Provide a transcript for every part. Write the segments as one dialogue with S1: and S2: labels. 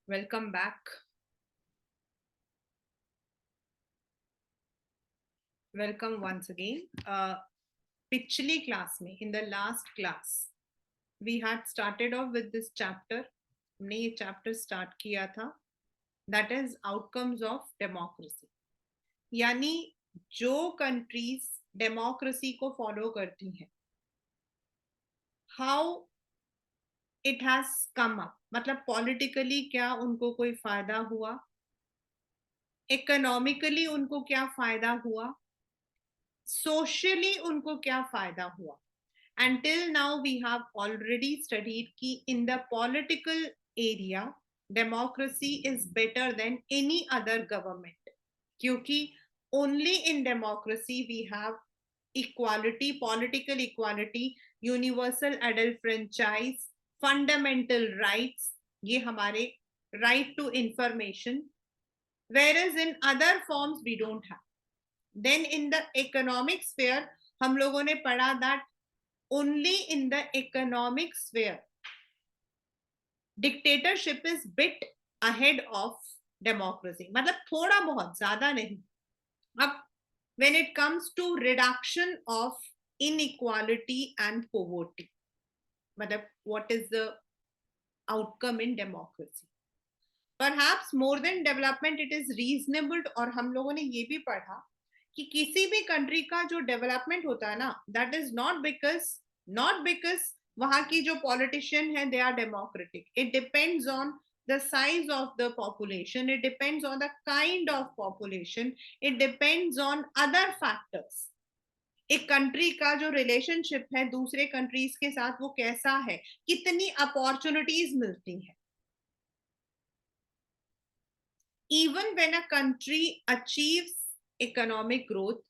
S1: Welcome back. Welcome once again. पिछली class में, in the last class, we had started off with this chapter. हमने ये chapter start किया था. That is outcomes of democracy. यानी जो countries democracy को follow करती हैं, how it has come up. मतलब politically क्या उनको कोई फायदा हुआ, economically उनको क्या फायदा हुआ, socially उनको क्या फायदा हुआ. Until now, we have already studied कि in the political area, democracy is better than any other government. क्योंकि only in democracy we have equality, political equality, universal adult franchise, fundamental rights. ये हमारे right to information. Whereas in other forms we don't have. Then in the economic sphere, हम लोगों ने पढ़ा that only in the economic sphere dictatorship is bit ahead of democracy. मतलब थोड़ा बहुत, ज्यादा नहीं. अब when it comes to reduction of inequality and poverty, मतलब what is the outcome in democracy? Perhaps more than development it is reasonable. और हम लोगों ने ये भी पढ़ा कि किसी भी कंट्री का जो डेवलपमेंट होता है ना, दैट इज नॉट बिकॉज वहां की जो पॉलिटिशियन है they are democratic. It depends on the size of the population, it depends on the kind of population, it depends on other factors. एक कंट्री का जो रिलेशनशिप है दूसरे कंट्रीज के साथ वो कैसा है, कितनी अपॉर्चुनिटीज मिलती है. Even when a country achieves economic growth,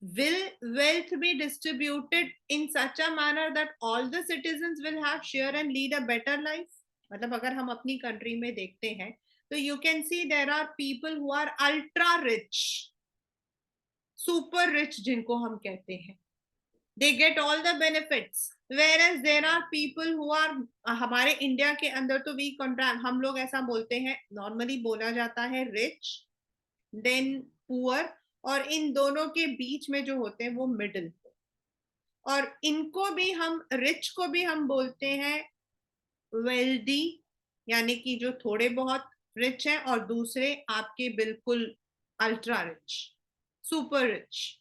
S1: will wealth be distributed in such a manner that all the citizens will have share and lead a better life? मतलब अगर हम अपनी कंट्री में देखते हैं तो you can see there are people who are ultra rich, super rich जिनको हम कहते हैं. They get all the benefits, whereas there are people who are हमारे इंडिया के अंदर तो we contrast, हम लोग ऐसा बोलते हैं, नॉर्मली बोला जाता है rich then poor, और इन दोनों के बीच में जो होते हैं वो मिडिल. और इनको भी हम रिच को भी हम बोलते हैं वेल्दी, यानी कि जो थोड़े बहुत रिच हैं, और दूसरे आपके बिल्कुल ultra rich, super rich.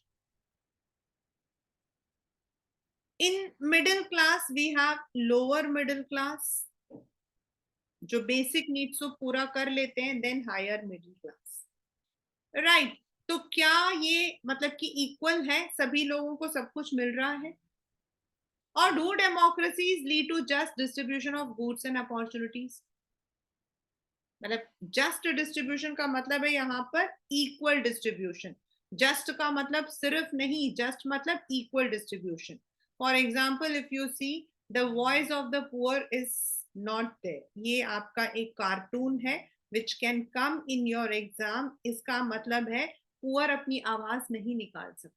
S1: In middle class we have lower middle class जो बेसिक नीड्स को पूरा कर लेते हैं, then higher middle class. Right. तो क्या ये मतलब कि इक्वल है, सभी लोगों को सब कुछ मिल रहा है? और do democracies lead to just distribution of goods and opportunities? मतलब जस्ट डिस्ट्रीब्यूशन का मतलब है यहाँ पर इक्वल डिस्ट्रीब्यूशन. जस्ट का मतलब सिर्फ नहीं, जस्ट मतलब equal distribution. For example if you see the voice of the poor is not there. ये आपका एक कार्टून है which can come in your exam. इसका मतलब है पुअर अपनी आवाज नहीं निकाल सकता.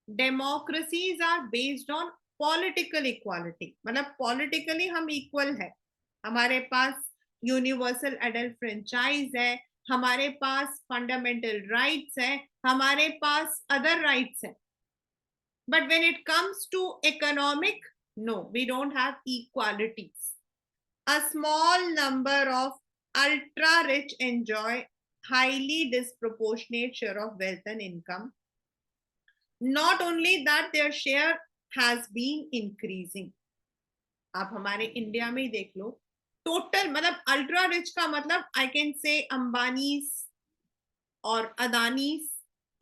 S1: Democracies are based on political equality. मतलब पॉलिटिकली हम इक्वल है, हमारे पास यूनिवर्सल एडल्ट फ्रेंचाइज है, हमारे पास फंडामेंटल राइट्स है, हमारे पास अदर राइट्स है. But when it comes to economic, no, we don't have equalities. A small number of ultra rich enjoy highly disproportionate share of wealth and income. Not only that, their share has been increasing. आप हमारे India में ही देख लो, total मतलब ultra rich का मतलब I can say Ambanis और अदानीज,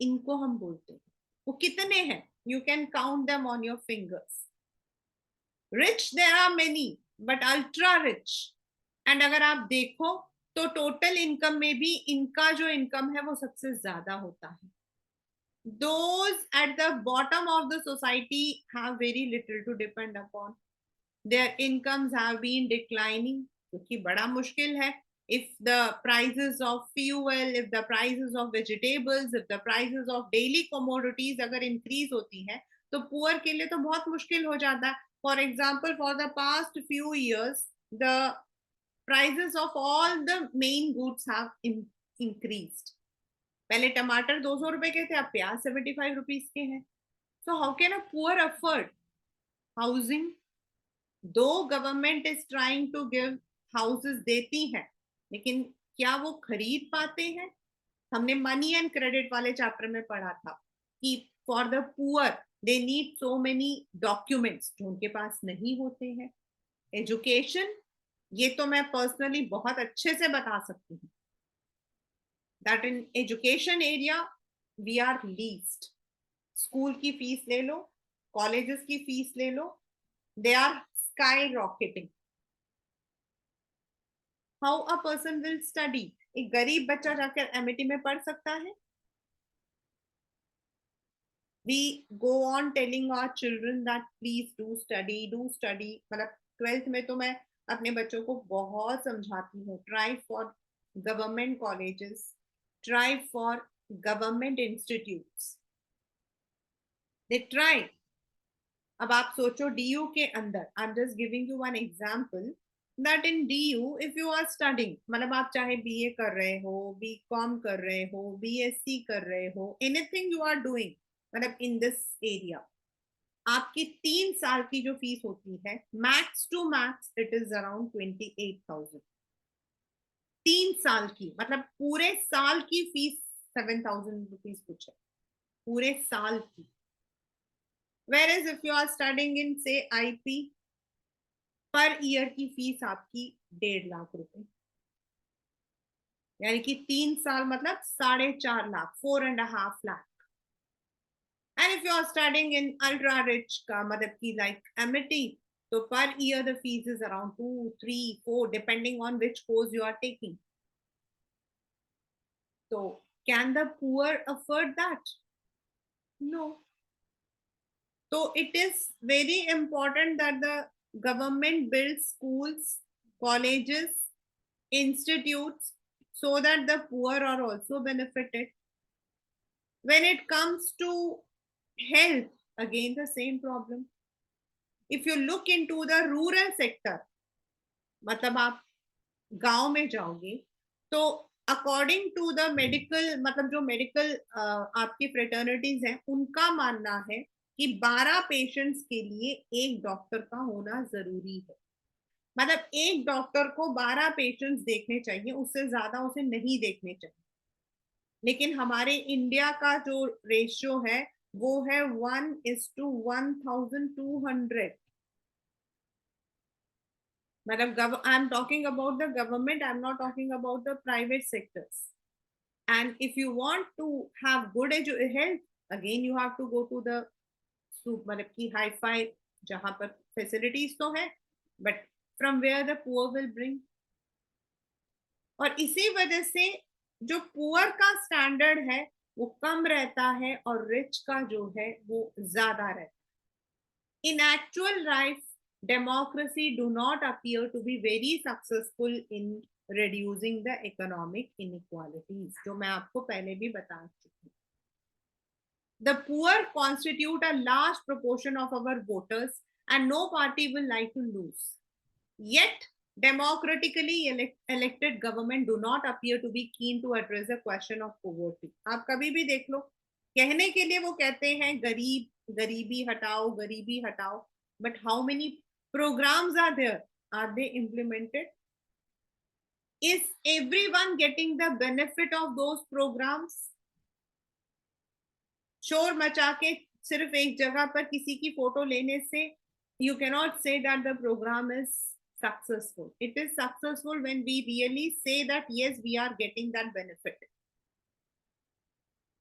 S1: इनको हम बोलते हैं. वो कितने हैं? You can count them on your fingers. Rich there are many, but ultra rich. And अगर आप देखो तो टोटल इनकम में भी इनका जो इनकम है वो सबसे ज्यादा होता है. Those at the bottom of the society have very little to depend upon. Their incomes have been declining, क्योंकि बड़ा मुश्किल है. If the prices of fuel, if the prices of vegetables, if the prices of daily commodities अगर increase होती है तो poor के लिए तो बहुत मुश्किल हो जाता है. For example, for the past few years, the prices of all the main goods have increased. पहले टमाटर 200 रुपए के थे, अब प्याज 75 रुपीज के हैं. So how can a poor afford housing? Though government is trying to give houses देती है, लेकिन क्या वो खरीद पाते हैं? हमने मनी एंड क्रेडिट वाले चैप्टर में पढ़ा था कि for the poor they need so many documents जो उनके पास नहीं होते हैं. एजुकेशन, ये तो मैं पर्सनली बहुत अच्छे से बता सकती हूँ that in education area we are least. School की फीस ले लो, कॉलेजेस की फीस ले लो, they are sky rocketing. How a person will study? एक गरीब बच्चा जाकर एमआईटी में पढ़ सकता है? We go on telling our children that please do study. मतलब 12th में तो मैं अपने बच्चों को बहुत समझाती हूँ, try for government colleges, try for government institutes. They try. अब आप सोचो DU के अंदर, I'm just giving you one example that in DU if you are studying, मतलब आप चाहे BA कर रहे हो, BCom कर रहे हो, BSc कर रहे हो, anything you are doing, मतलब इन दिस एरिया, आपकी 3 साल की जो फीस होती है, max to max it is around 28,000. 3 साल की, मतलब पूरे साल की फीस 7,000 रुपीज कुछ है, पूरे साल की. Whereas if you are studying in say IP, per year की फीस आपकी 1.5 लाख रुपए, यानी कि 3 साल मतलब 4.5 lakh, 4.5 lakh. And if you are studying in ultra rich का मतलब की like MIT, तो per year the fees is around 2, 3, 4 depending on which course you are taking. So can the poor afford that? No. So it is very important that the government builds schools, colleges, institutes so that the poor are also benefited. When it comes to health, again the same problem. If you look into the rural sector, मतलब आप गांव में जाओगे तो according to the medical, मतलब जो medical आपकी फ्रेटर्निटीज हैं, उनका मानना है कि 12 पेशेंट्स के लिए एक डॉक्टर का होना जरूरी है. मतलब एक डॉक्टर को 12 पेशेंट्स देखने चाहिए, उससे ज्यादा उसे नहीं देखने चाहिए. लेकिन हमारे इंडिया का जो रेशियो है वो है 1:1200. मतलब I am talking about the government, I am not talking about the private sectors. And if you want to have good health, again you have to go to the मतलब की hi-fi, जहां पर facilities तो है, but from where the poor will bring. और इसी वजह से जो पुअर का स्टैंडर्ड है वो कम रहता है और रिच का जो है वो ज्यादा रहता है. In actual life, democracy do not appear to be very successful in reducing the economic inequalities, जो मैं आपको पहले भी बता चुकी हूँ. The poor constitute a large proportion of our voters and no party will like to lose. Yet, democratically elected government do not appear to be keen to address the question of poverty. आप कभी भी देख लो, कहने के लिए वो कहते हैं गरीबी हटाओ, गरीबी हटाओ, but how many programs are there? Are they implemented? Is everyone getting the benefit of those programs? शोर मचा के सिर्फ एक जगह पर किसी की फोटो लेने से you cannot say that the program is successful. It is successful when we really say that yes, we are getting that benefit.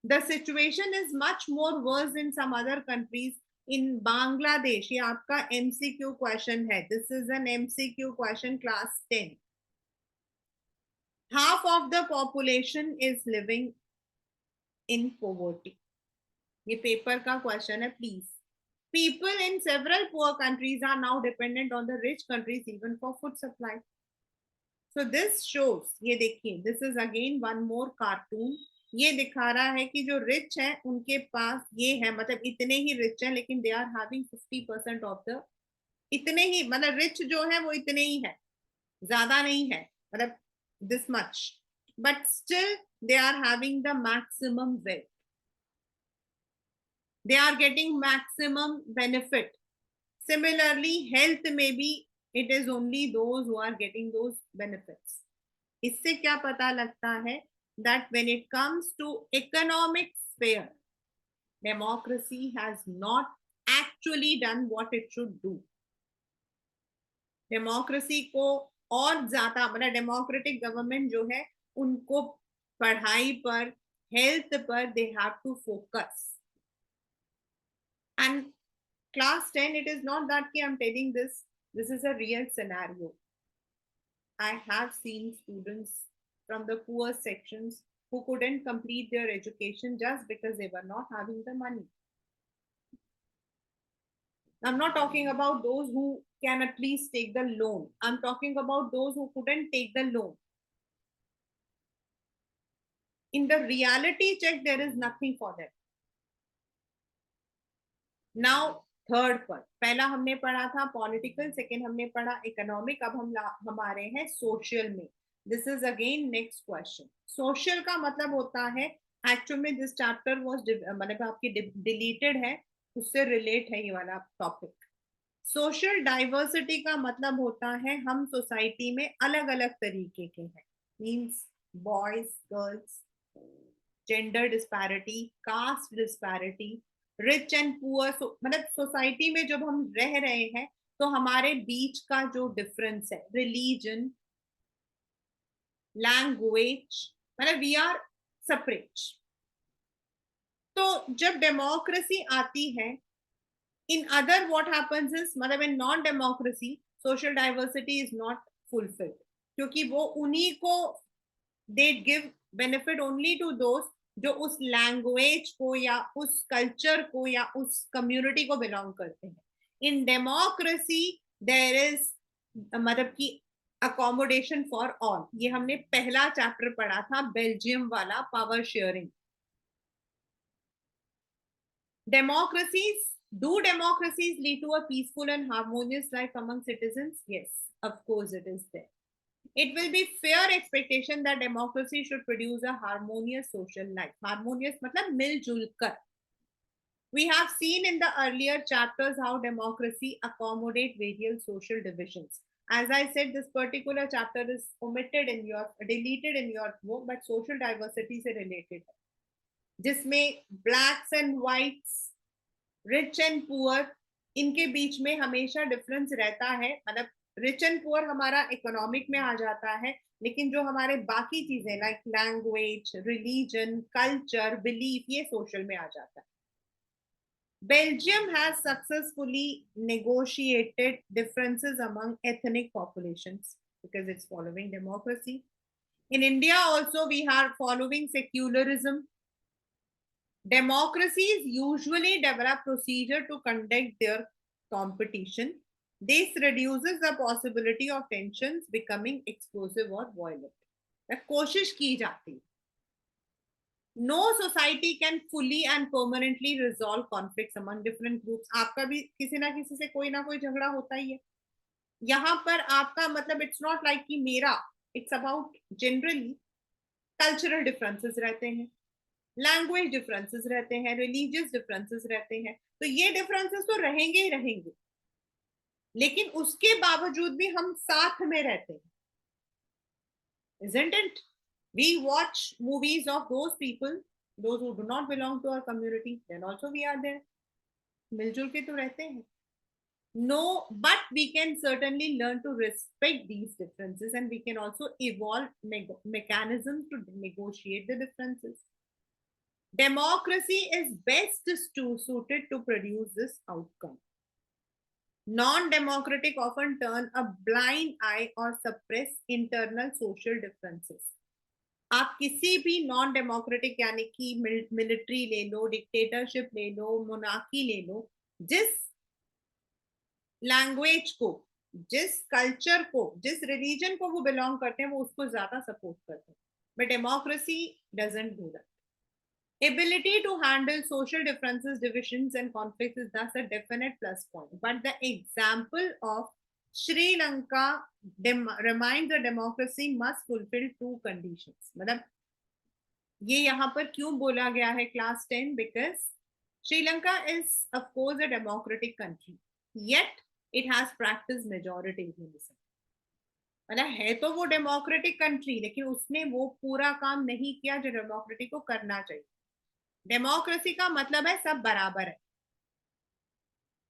S1: The situation is much more worse in some other countries. In Bangladesh, ये आपका MCQ question है. This is an MCQ question class 10. Half of the population is living in poverty. ये paper का question है, please. People in several poor countries are now dependent on the rich countries even for food supply. So this shows, ये देखिए, this is again one more cartoon. ये दिखा रहा है कि जो रिच है उनके पास ये है, मतलब इतने ही रिच हैं लेकिन they are having 50% of the, इतने ही, मतलब रिच जो है वो इतने ही है ज्यादा नहीं है, मतलब this much, but still they are having the maximum wealth, they are getting maximum benefit. Similarly, health may be, it is only those who are getting those benefits. इससे क्या पता लगता है that when it comes to economic sphere, democracy has not actually done what it should do. Democracy को और ज्यादा, मतलब democratic government जो है उनको पढ़ाई पर, हेल्थ पर they have to focus. And class 10, it is not that I'm telling this is a real scenario. I have seen students from the poor sections who couldn't complete their education just because they were not having the money. I'm not talking about those who can at least take the loan. I'm talking about those who couldn't take the loan. In the reality check, there is nothing for them. Now, third पर, पहला हमने पढ़ा था political, second हमने पढ़ा economic, अब हम आ रहे हैं सोशल में. This is again next question. Social का मतलब होता है, एक्चुअल में दिस चैप्टर वाज, मतलब आपकी डिलीटेड है, उससे रिलेट है ये वाला टॉपिक. सोशल डाइवर्सिटी का मतलब होता है हम सोसाइटी में अलग अलग तरीके के हैं, means boys girls, gender disparity, caste disparity, rich and poor. मतलब सोसाइटी में जब हम रह रहे हैं तो हमारे बीच का जो डिफरेंस है, रिलीजन, लैंग्वेज, मतलब वी आर सेपरेट. तो जब डेमोक्रेसी आती है, in other what happens is, मतलब in non democracy social diversity is not fulfilled, क्योंकि वो उन्हीं को, they give benefit only to दोस्त जो उस लैंग्वेज को या उस कल्चर को या उस कम्युनिटी को बिलोंग करते हैं. इन डेमोक्रेसी देयर इज, मतलब की अकोमोडेशन फॉर ऑल. ये हमने पहला चैप्टर पढ़ा था, बेल्जियम वाला, power sharing. Do democracies lead to a peaceful and harmonious life among citizens? Yes, of course it is there. It will be fair expectation that democracy should produce a harmonious social life. Harmonious matlab मिलजुल कर. We have seen in the earlier chapters how democracy accommodate various social divisions. As I said, this particular chapter is deleted in your book, but social diversity से related है, जिसमें blacks and whites, rich and poor, इनके बीच में हमेशा difference रहता है. मतलब rich and poor हमारा इकोनॉमिक में आ जाता है, लेकिन जो हमारे बाकी चीजें like language, religion, culture, belief, ये सोशल में आ जाता है. Belgium has successfully negotiated differences among ethnic populations because it's following democracy. In India also we are following secularism. Democracies usually develop procedure to conduct their competition. This reduces the possibility of tensions becoming explosive or violent. कोशिश की जाती. No society can fully and permanently resolve conflicts among different groups. आपका भी किसी ना किसी से कोई ना कोई झगड़ा होता ही है. यहाँ पर आपका मतलब इट्स नॉट लाइक कि मेरा, it's about generally cultural differences रहते हैं, लैंग्वेज डिफरेंसेस रहते हैं, रिलीजियस डिफरेंसेस रहते हैं. तो ये डिफरेंसेस तो रहेंगे ही रहेंगे, लेकिन उसके बावजूद भी हम साथ में रहते हैं. Isn't it? We watch movies of those people, those who do not belong to our community, then also we are there. मिलजुल के तो रहते हैं. No, but we can certainly learn to respect these differences, and we can also evolve mechanisms to negotiate the differences. Democracy is best suited to produce this outcome. Non-democratic often turn a blind eye or suppress internal social differences. आप किसी भी non democratic यानी कि military ले लो, dictatorship ले लो, monarchy ले लो, जिस language को, जिस कल्चर को, जिस रिलीजन को वो बिलोंग करते हैं, वो उसको ज्यादा सपोर्ट करते हैं. But democracy doesn't do that. Ability to handle social differences, divisions, and conflicts is thus a definite plus point. But the example of Sri Lanka reminds the democracy must fulfill two conditions. मतलब ये यहाँ पर क्यों बोला गया है class 10? Because Sri Lanka is of course a democratic country, yet it has practice majoritarianism. मतलब है तो वो डेमोक्रेटिक कंट्री, लेकिन उसने वो पूरा काम नहीं किया जो डेमोक्रेसी को करना चाहिए। डेमोक्रेसी का मतलब है सब बराबर है,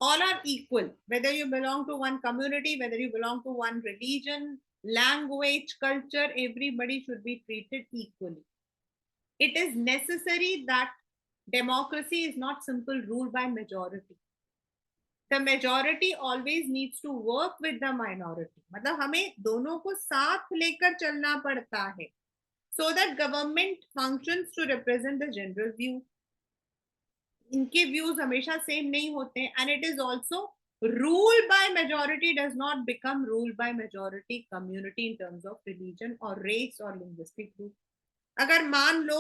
S1: all are equal, whether you belong to one community, whether you belong to one religion, language, culture, everybody should be treated equally. It is necessary that democracy is not simple rule by majority. The majority always needs to work with the minority. मतलब हमें दोनों को साथ लेकर चलना पड़ता है, so that government functions to represent the general view. इनके व्यूज हमेशा सेम नहीं होते, and it is also rule by majority does not become rule by majority community in terms of religion और रेस और लिंग्विस्टिक ग्रुप। अगर मान लो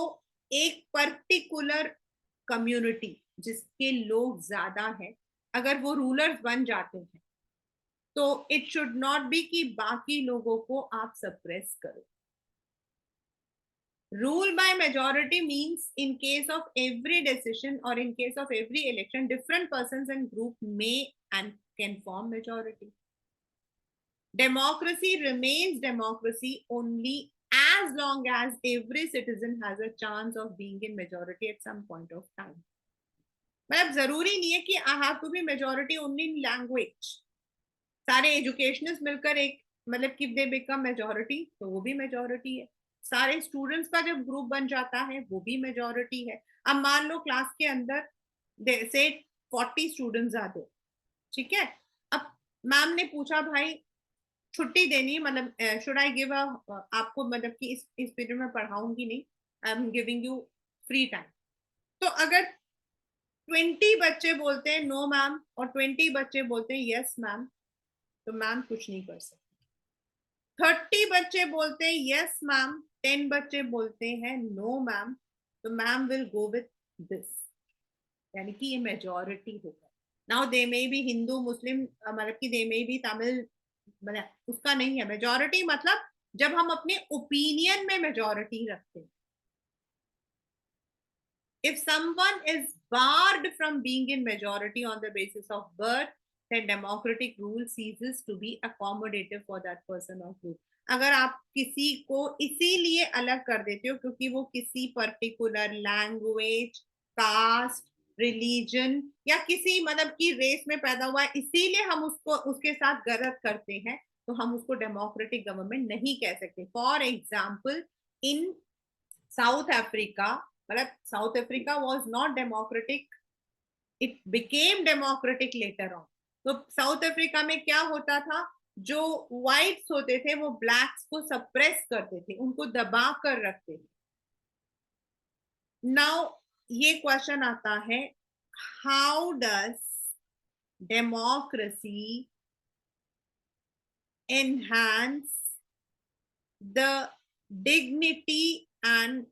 S1: एक particular community जिसके लोग ज्यादा है, अगर वो रूलर्स बन जाते हैं, तो इट शुड नॉट बी कि बाकी लोगों को आप सप्रेस करो। Rule by majority means in case of every decision or in case of every election, different persons and group may and can form majority. Democracy remains democracy only as long as every citizen has a chance of being in majority at some point of time. मतलब जरूरी नहीं है कि I have to be majority only in language. सारे educationist मिलकर एक मतलब कि दे बिकम मेजोरिटी, तो वो भी मेजोरिटी है। सारे स्टूडेंट्स का जब ग्रुप बन जाता है वो भी मेजोरिटी है। अब मान लो क्लास के अंदर से 40 स्टूडेंट्स आते, ठीक है। अब मैम ने पूछा भाई छुट्टी देनी, मतलब शुड आई गिव आपको, मतलब कि इस पीरियड में पढ़ाऊंगी नहीं, I am giving you free time. तो अगर 20 बच्चे बोलते हैं नो मैम और 20 बच्चे बोलते हैं यस मैम, तो मैम कुछ नहीं कर सकती। 30 बच्चे बोलते हैं यस मैम, 10 बच्चे बोलते हैं नो मैम, तो ma'am will go with this, यानी कि ये मेजोरिटी होगा। Now they may be Hindu Muslim, मतलब कि दे मे बी तमिल, मतलब उसका नहीं है मेजोरिटी। मतलब जब हम अपने ओपिनियन में मेजोरिटी रखते हैं, if someone is barred from being in majority on the basis of birth, then democratic rule ceases to be accommodative for that person or group. अगर आप किसी को इसीलिए अलग कर देते हो क्योंकि वो किसी पर्टिकुलर लैंग्वेज, कास्ट, रिलीजन या किसी मतलब की रेस में पैदा हुआ है, इसीलिए हम उसको उसके साथ गलत करते हैं, तो हम उसको डेमोक्रेटिक गवर्नमेंट नहीं कह सकते। For example in South Africa, मतलब South Africa was not democratic, it became democratic later on. तो साउथ अफ्रीका में क्या होता था, जो व्हाइट्स होते थे वो ब्लैक्स को सप्रेस करते थे, उनको दबा कर रखते थे। नाउ ये क्वेश्चन आता है, how does democracy enhance the dignity and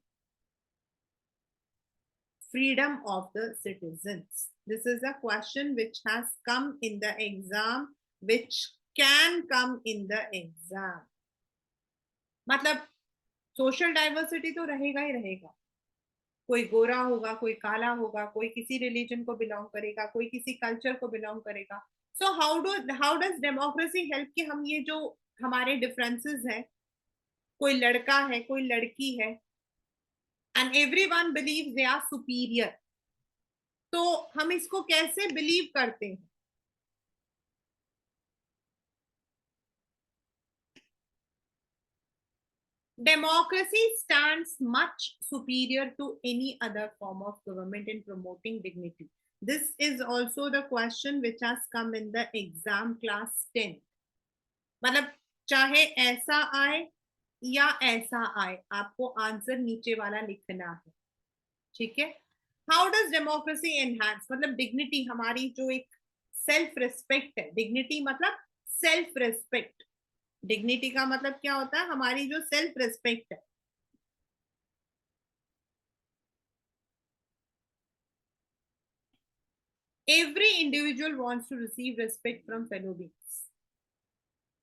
S1: freedom of the citizens? This is a question which has come in the exam, which can come in the exam. मतलब सोशल डाइवर्सिटी तो रहेगा ही रहेगा, कोई गोरा होगा, कोई काला होगा, कोई किसी रिलीजन को बिलोंग करेगा, कोई किसी कल्चर को बिलोंग करेगा। So how does democracy help कि हम ये जो हमारे डिफरेंसेस है, कोई लड़का है, कोई लड़की है, and everyone believes they are superior, तो हम इसको कैसे बिलीव करते हैं? Democracy stands much superior to any other form of government in promoting dignity. This is also the question which has come in the exam class 10. मतलब चाहे ऐसा आए या ऐसा आए, आपको आंसर नीचे वाला लिखना है, ठीक है। हाउ डज डेमोक्रेसी एनहांस, मतलब डिग्निटी, हमारी जो एक सेल्फ रिस्पेक्ट है, डिग्निटी मतलब सेल्फ रिस्पेक्ट, डिग्निटी का मतलब क्या होता है, हमारी जो सेल्फ रिस्पेक्ट है। Every individual wants to receive respect from fellow beings.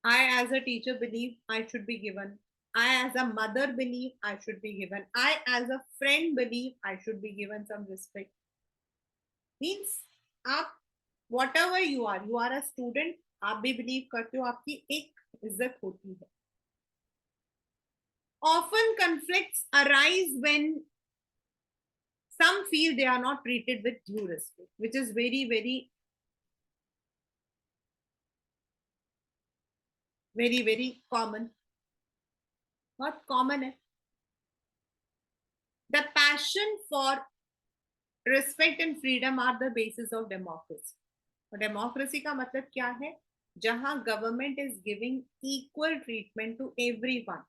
S1: I as a teacher believe I should be given. I as a mother believe I should be given. I as a friend believe I should be given some respect. Means आप whatever you are a student, आप भी believe करते हो आपकी एक इज्जत होती है. Often conflicts arise when some feel they are not treated with due respect, which is very common. बहुत common है. The passion for respect and freedom are the basis of democracy. और डेमोक्रेसी का मतलब क्या है? जहां government is giving equal treatment to everyone,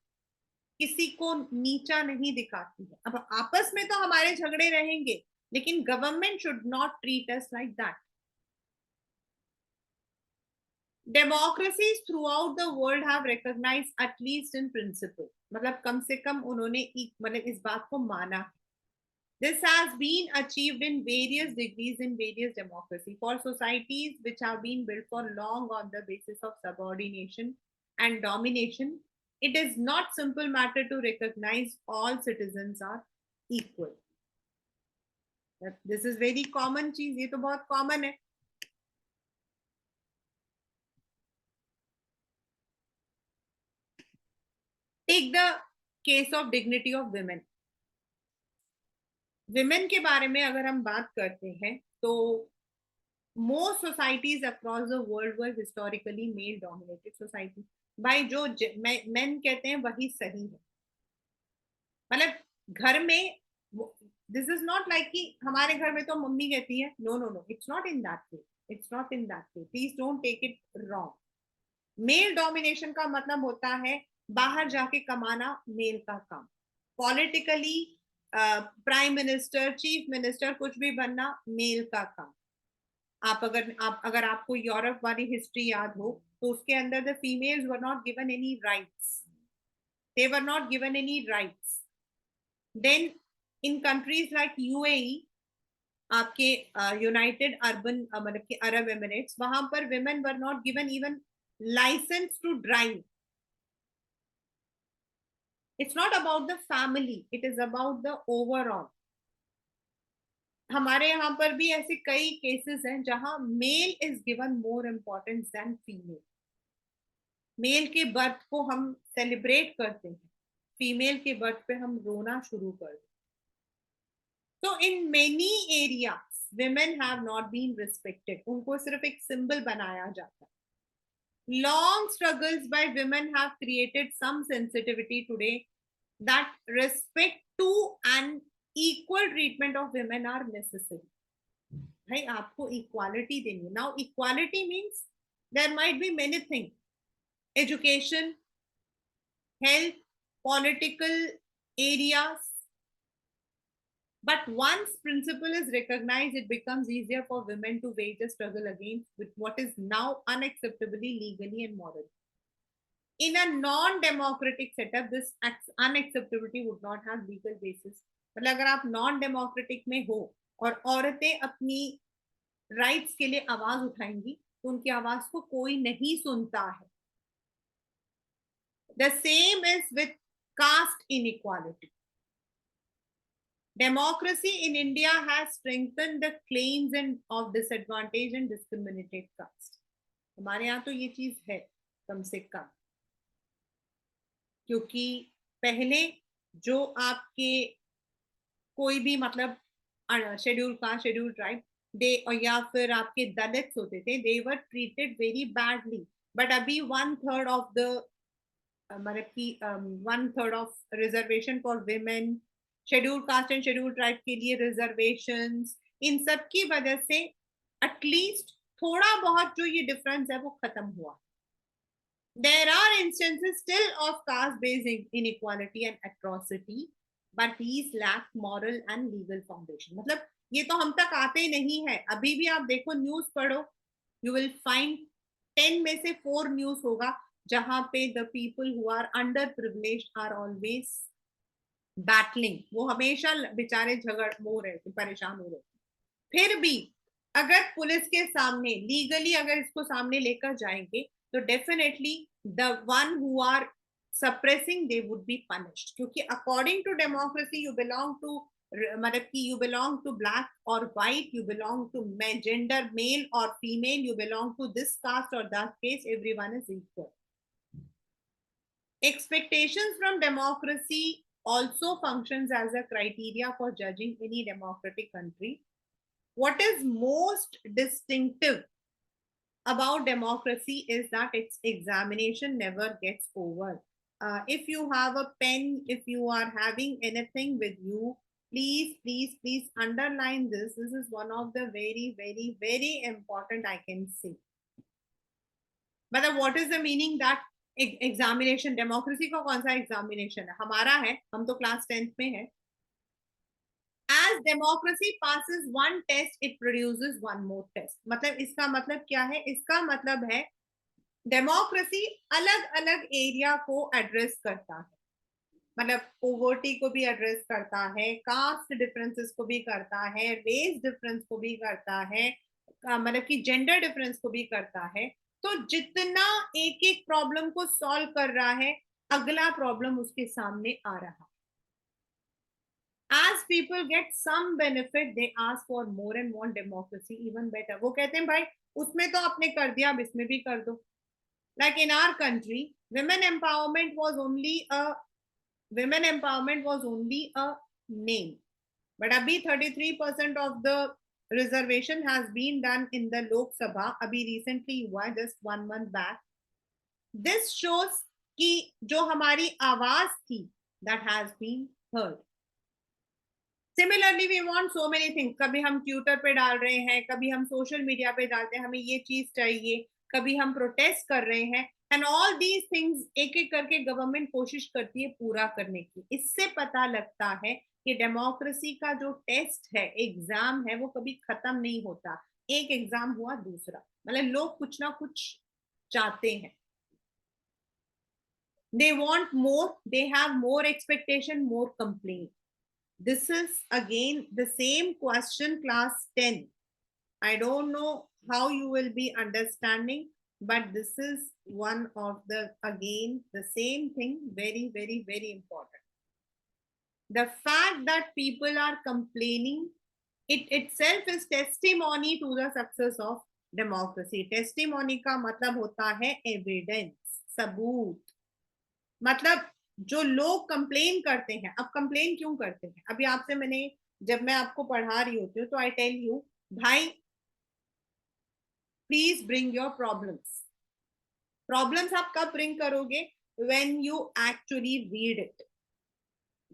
S1: किसी को नीचा नहीं दिखाती है. अब आपस में तो हमारे झगड़े रहेंगे, लेकिन government should not treat us like that. Democracies throughout the world have recognised at least in principle, मतलब कम से कम उन्होंने मतलब इस बात को माना. This has been achieved in various degrees in various democracy. For societies which have been built for long on the basis of subordination and domination, it is not simple matter to recognize all citizens are equal. This is very common चीज, ये तो बहुत common है. Take the case of dignity of women. Women के बारे में अगर हम बात करते हैं तो most societies across the world were historically male dominated society. भाई जो मेन कहते हैं वही सही है. मतलब घर में दिस इज नॉट लाइक कि हमारे घर में तो मम्मी कहती है. No no no, it's not in that way. It's not in that way. Please don't take it wrong. Male domination का मतलब होता है बाहर जाके कमाना मेल का काम. Politically prime minister, chief minister, कुछ भी बनना मेल का काम. आप अगर आपको यूरोप वाली हिस्ट्री याद हो तो उसके अंदर the females were not given any rights. They were not given any rights. Then in countries like UAE, आपके यूनाइटेड अर्बन मतलब कि अरब एमिरेट्स, वहां पर women were not given even licence to drive. It's not about the family, it is about the overall. हमारे यहाँ पर भी ऐसे कई केसेस हैं जहां male is given more importance than female. Male के बर्थ को हम सेलिब्रेट करते हैं, फीमेल के बर्थ पे हम रोना शुरू कर देते. तो in many areas women have not been respected. उनको सिर्फ एक सिंबल बनाया जाता है. Long struggles by women have created some sensitivity today that respect to and equal treatment of women are necessary. भाई आपको इक्वालिटी देनी है. Now equality means there might be many thing. Education, health, political areas. But once principle is recognized, it becomes easier for women to wage a struggle against with what is now unacceptably legally and morally. In a non-democratic setup, this unacceptability would not have legal basis. मतलब अगर आप non-democratic में हो और औरतें अपनी rights के लिए आवाज उठाएंगी तो उनकी आवाज को कोई नहीं सुनता है. The same is with caste inequality. Democracy in India has strengthened the claims and of disadvantaged and discriminated caste. हमारे यहाँ तो ये चीज है कम से कम, क्योंकि पहले जो आपके कोई भी मतलब schedule caste, schedule tribe, they या फिर आपके दलित्स होते थे, they were treated very badly. But अभी 1/3 ऑफ द मतलब कि 1/3 of reservation for women, schedule caste and schedule tribe के लिए रिजर्वेशंस, इन सब की वजह से एटलीस्ट थोड़ा बहुत जो ये डिफरेंस है वो खत्म हुआ. There are instances still of caste-based inequality and atrocity, but these lack moral and legal foundation. मतलब ये तो हम तक आते ही नहीं है. अभी भी आप देखो, न्यूज पढ़ो, you will find 10 में से 4 न्यूज होगा जहां पे the people who are underprivileged are always battling. वो हमेशा बेचारे वो रहे, परेशान हो रहे. फिर भी अगर पुलिस के सामने लीगली अगर इसको सामने लेकर जाएंगे तो definitely the one who are suppressing they would be punished, क्योंकि according to democracy you belong to, मतलब कि you belong to black or white, you belong to gender male or female, you belong to this caste or that caste, everyone is equal. Expectations from democracy also functions as a criteria for judging any democratic country. What is most distinctive about democracy is that its examination never gets over. If you have a pen, if you are having anything with you, please underline this. This is one of the very important I can say. But what is the meaning that examination? Democracy का कौन सा examination है? हमारा है, हम तो class 10th में है. As democracy passes one test, it produces one more test. मतलब इसका मतलब क्या है? इसका मतलब है डेमोक्रेसी अलग अलग एरिया को एड्रेस करता है, मतलब पोवर्टी को भी एड्रेस करता है, कास्ट डिफरेंसेस को भी करता है, रेस डिफरेंस को भी करता है, मतलब कि जेंडर डिफरेंस को भी करता है. तो जितना एक एक प्रॉब्लम को सॉल्व कर रहा है, अगला प्रॉब्लम उसके सामने आ रहा है. As people get some benefit, they ask for more and want democracy even better. वो कहते हैं भाई उसमें तो आपने कर दिया, अब इसमें भी कर दो. Like in our country, women empowerment was only a name, but abhi 33% of the reservation has been done in the Lok Sabha. Abhi recently हुआ, just 1 month back. This shows कि जो हमारी आवाज थी, that has been heard. Similarly we want so many things. कभी हम Twitter पे डाल रहे हैं, कभी हम सोशल मीडिया पे डालते हैं, हमें ये चीज चाहिए, कभी हम प्रोटेस्ट कर रहे हैं, एंड ऑल दीज थिंग्स एक एक करके गवर्नमेंट कोशिश करती है पूरा करने की. इससे पता लगता है कि डेमोक्रेसी का जो टेस्ट है, एग्जाम है, वो कभी खत्म नहीं होता. एक एग्जाम हुआ, दूसरा, मतलब लोग कुछ ना कुछ चाहते हैं. They want more, they have more expectation, more complaint. This is again the same question class 10. I don't know how you will be understanding, but this is one of the, again, the same thing, very important. The fact that people are complaining, it itself is testimony to the success of democracy. Testimony का मतलब होता है evidence, सबूत. मतलब जो लोग complain करते हैं, अब कंप्लेन क्यों करते हैं? अभी आपसे मैंने, जब मैं आपको पढ़ा रही होती हूँ तो आई टेल यू, भाई please bring your problems. Problems आप कब ब्रिंग करोगे? When you actually read it.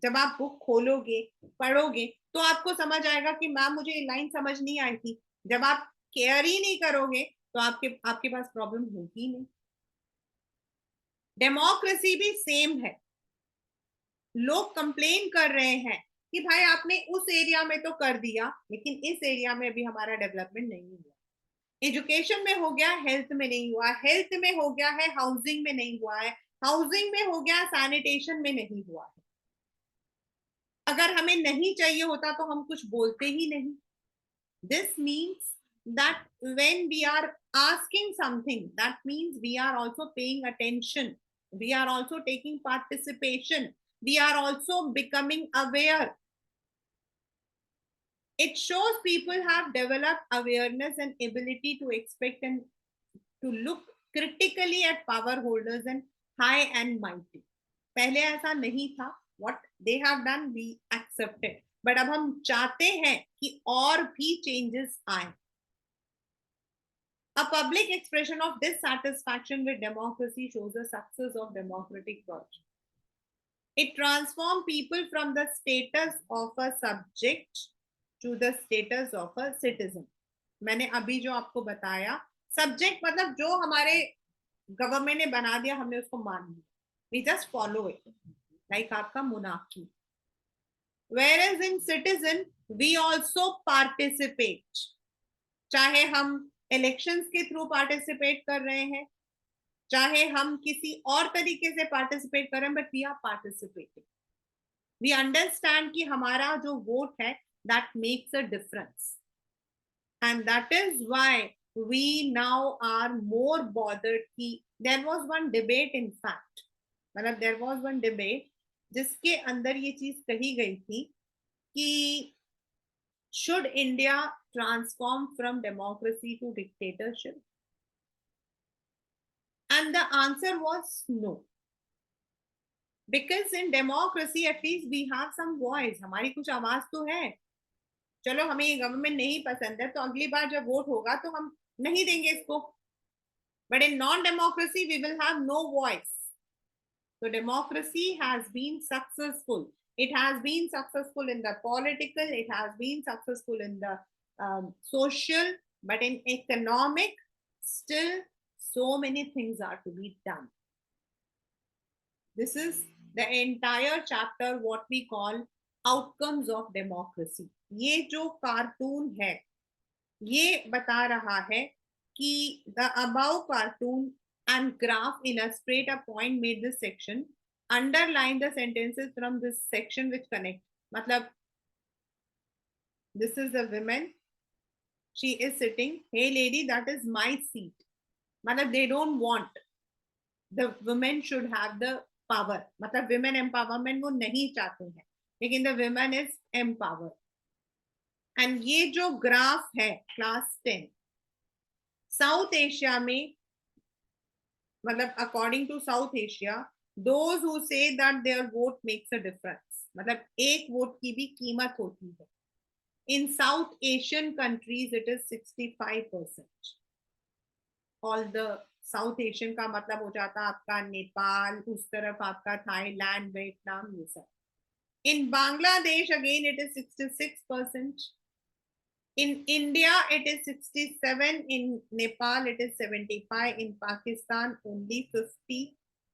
S1: जब आप बुक खोलोगे, पढ़ोगे, तो आपको समझ आएगा कि मैम मुझे ये लाइन समझ नहीं आई थी. जब आप केयर ही नहीं करोगे तो आपके पास प्रॉब्लम होगी नहीं. डेमोक्रेसी भी सेम है. लोग कंप्लेन कर रहे हैं कि भाई आपने उस एरिया में तो कर दिया, लेकिन इस एरिया में भी हमारा डेवलपमेंट नहीं हुआ. एजुकेशन में हो गया, हेल्थ में नहीं हुआ, हेल्थ में हो गया है, हाउसिंग में नहीं हुआ है, हाउसिंग में हो गया, सैनिटेशन में नहीं हुआ है. अगर हमें नहीं चाहिए होता तो हम कुछ बोलते ही नहीं. This means that when we are asking something, that means we are also paying attention, we are also taking participation, we are also becoming aware. It shows people have developed awareness and ability to expect and to look critically at power holders and high and mighty. पहले ऐसा नहीं था. What they have done, we accepted. But अब हम चाहते हैं कि और भी changes आए. A public expression of dissatisfaction with democracy shows the success of democratic project. It transforms people from the status of a subject to the status of a citizen. मैंने अभी जो आपको बताया, सब्जेक्ट मतलब जो हमारे गवर्नमेंट ने बना दिया, हमने उसको मान लिया. We just follow it, like आपका मुनाफी. Whereas in citizen, we also participate. चाहे हम इलेक्शंस के थ्रू पार्टिसिपेट कर रहे हैं, चाहे हम किसी और तरीके से पार्टिसिपेट कर रहे हैं, but we are participating. We understand कि हमारा जो वोट है, that makes a difference, and that is why we now are more bothered कि there was one debate in fact, मतलब there was one debate जिसके अंदर ये चीज कही गई थी कि should India transform from democracy to dictatorship, and the answer was no, because in democracy at least we have some voice, हमारी कुछ आवाज तो है। चलो हमें ये गवर्नमेंट नहीं पसंद है तो अगली बार जब वोट होगा तो हम नहीं देंगे इसको, but in non democracy we will have no voice. So democracy has been successful. It has been successful in the political, it has been successful in the social, but in economic still so many things are to be done. This is the entire chapter what we call outcomes of democracy. ये जो cartoon है ये बता रहा है कि the above cartoon and graph illustrate a point made this section. Underline the sentences from this section which connect. मतलब this is a woman. She is sitting. Hey lady, that is my seat. मतलब they don't want the women should have the power. मतलब women empowerment वो नहीं चाहते हैं, लेकिन the women is empowered. And ये जो ग्राफ है क्लास 10 साउथ एशिया में, मतलब according to South Asia, those who say that their vote makes a difference, मतलब एक वोट की भी कीमत होती है। In South Asian countries it is 65%। All the South Asian का मतलब हो जाता आपका नेपाल, उस तरफ आपका थाईलैंड, वियतनाम, ये सब। In Bangladesh again it is 66%। In India, it is 67. In Nepal, it is 75. In Pakistan, only 50.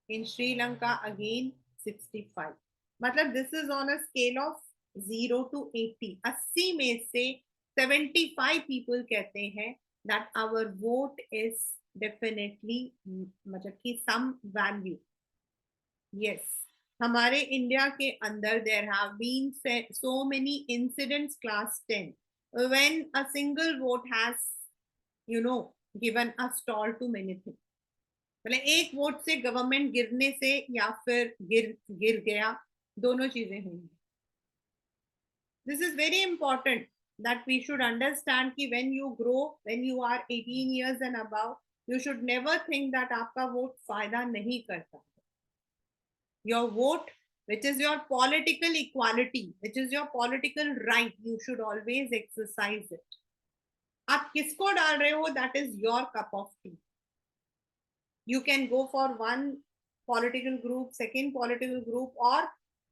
S1: In Sri Lanka, again 65. मतलब this is on a scale of 0 to 80. 80 में से 75 people कहते हैं that our vote is definitely मतलब कि some value. Yes. हमारे India के अंदर there have been so many incidents class 10 when a single vote has given a stall to many things. मतलब एक वोट से गवर्नमेंट गिरने से या फिर गिर गया, दोनों चीजें होंगी। This is very important that we should understand कि when you grow, when you are 18 years and above, you should never think that आपका वोट फायदा नहीं करता। Your vote, which is your political equality, which is your political right, you should always exercise it. आप किसको डाल रहे हो, that is your cup of tea. You can go for one political group, second political group, or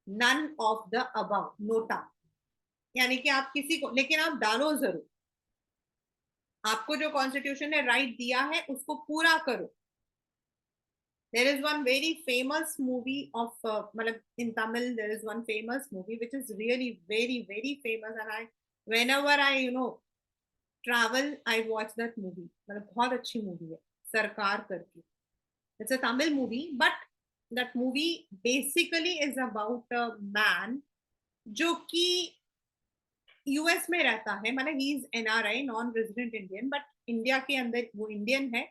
S1: none of the above, nota. यानी कि आप किसी को, लेकिन आप डालो जरूर। आपको जो कॉन्स्टिट्यूशन ने राइट दिया है उसको पूरा करो। There is one very famous movie of in Tamil there is one famous movie which is really very very famous, and I whenever I travel I watch that movie. मतलब बहुत अच्छी movie है, सरकार करके। It's a Tamil movie, but that movie basically is about a man जो कि US में रहता है, मतलब he is NRI, non resident Indian, but India के अंदर वो इंडियन है।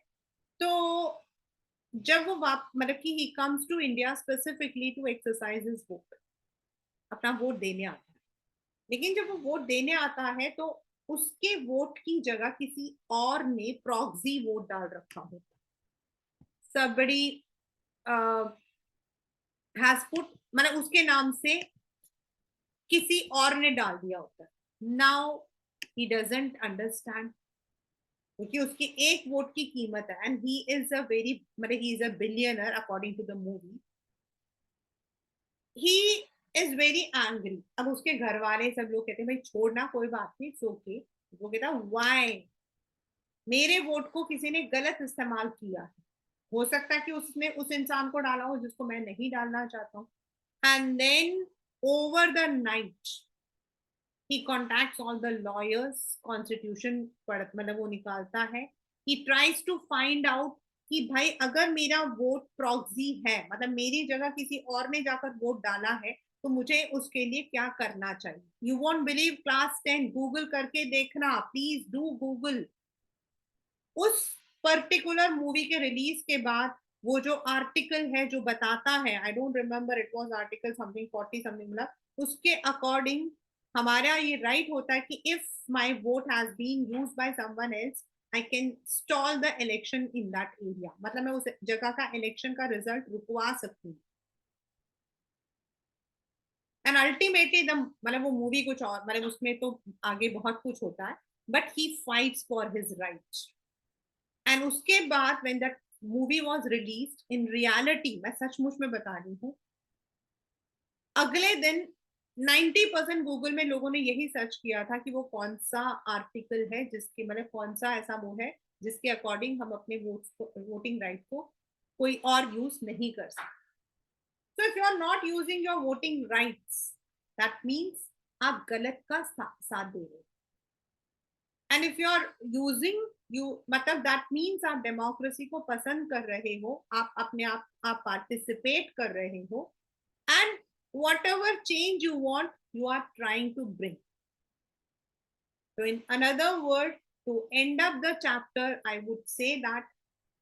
S1: तो जब वो मतलब कि he comes to India specifically to exercise his vote, अपना वोट देने आता है। लेकिन जब वो वोट देने आता है तो उसके वोट की जगह किसी और ने प्रॉक्सी वोट डाल रखा होता। सबड़ी हैज पुट, मतलब उसके नाम से किसी और ने डाल दिया होता है। नाउ ही डजंट अंडरस्टैंड, क्योंकि उसकी एक वोट की कीमत है, and he is a very, मतलब he is a billionaire according to the movie. He is very angry. अब उसके घर वाले सब लोग कहते हैं भाई छोड़ना, कोई बात नहीं, इट्स ओके। वो कहता व्हाई, मेरे वोट को किसी ने गलत इस्तेमाल किया है, हो सकता है कि उसने उस इंसान को डाला हो जिसको मैं नहीं डालना चाहता हूँ। And then over the night he contacts all the lawyers, constitution मतलब वो निकालता है। he tries to find out कि भाई अगर मेरा वोट प्रॉक्सी है, मतलब मेरी जगह किसी और ने जाकर वोट डाला है, तो मुझे उसके लिए क्या करना चाहिए। You won't believe, class 10 Google करके देखना, प्लीज डू गूगल। उस पर्टिकुलर मूवी के रिलीज के बाद वो जो आर्टिकल है जो बताता है, I don't remember, it was article something 40 something, मतलब उसके अकॉर्डिंग हमारा ये राइट होता है कि if my vote has been used by someone else, I can stall the election in that area, मतलब मैं उस जगह का इलेक्शन का रिजल्ट रुकवा सकती हूँ। एंड अल्टीमेटली द, मतलब वो मूवी कुछ और, मतलब उसमें तो आगे बहुत कुछ होता है, but he fights for his right. And उसके बाद when that movie was released in reality, मैं सचमुच में बता रही हूँ, अगले दिन 90% गूगल में लोगों ने यही सर्च किया था कि वो कौन सा आर्टिकल है जिसके, मतलब कौन सा ऐसा वो है जिसके अकॉर्डिंग हम अपने वोट्स को, वोटिंग राइट को कोई और यूज नहीं कर सकते। So if you are not using your voting rights, that means आप गलत का साथ दे रहे हो। And if you are using, you मतलब दैट मीन्स आप डेमोक्रेसी को पसंद कर रहे हो, आप अपने आप पार्टिसिपेट कर रहे हो, and whatever change you want you are trying to bring. So in another word, to end up the chapter, I would say that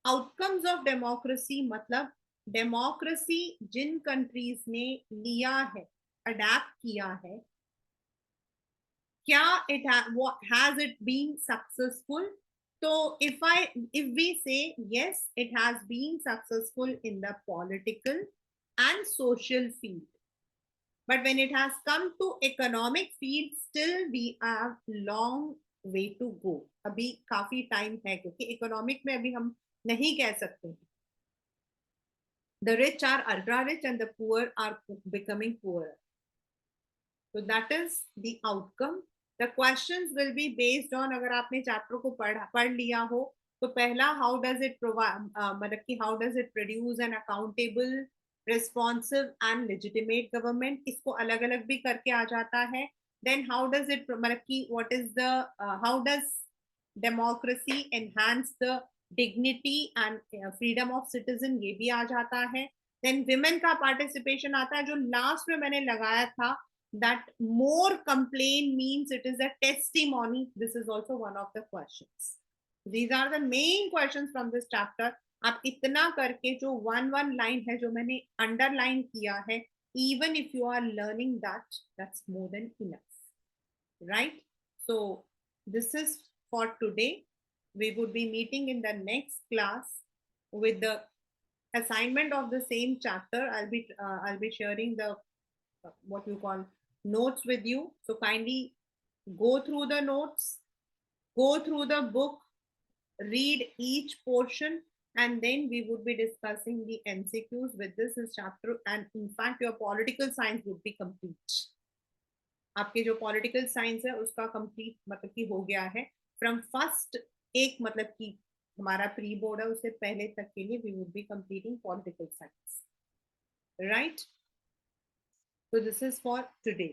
S1: outcomes of democracy मतलब डेमोक्रेसी जिन कंट्रीज ने लिया है, अडेप्ट किया है, क्या it has it been successful? So if we say yes, it has been successful in the political and social field, but when it has come to economic field, still we have long way to go. अभी काफी time है, क्योंकि economic में अभी हम नहीं कह सकते हैं the rich are ultra rich and the poor are becoming poorer. So that is the outcome. The questions will be based on, अगर आपने चैप्टर को पढ़ लिया हो तो पहला, हाउ डज इट प्रोवाइड, मतलब कि how does it produce an accountable, responsive and legitimate government, इसको अलग अलग भी करके आ जाता है। देन हाउ डज इट, मतलब कि what is the, how does democracy enhance the dignity and freedom of citizen, ये भी आ जाता है। देन विमेन का पार्टिसिपेशन आता है, जो लास्ट में मैंने लगाया था, that more complaint means it is a testimony. This is also one of the questions. These are the main questions from this chapter. आप इतना करके जो one line है जो मैंने underline किया है, even if you are learning that, that's more than enough, right? So this is for today. We would be meeting in the next class with the assignment of the same chapter. I'll be sharing the what you call notes with you. So kindly go through the notes, go through the book, read each portion, and then we would be discussing the MCQs with this chapter. And in fact, your political science would be complete. आपके जो political science है उसका complete, मतलब कि हो गया है from first, एक मतलब कि हमारा प्री बोर्ड है उससे पहले तक के लिए we would be completing political science, right? So this is for today.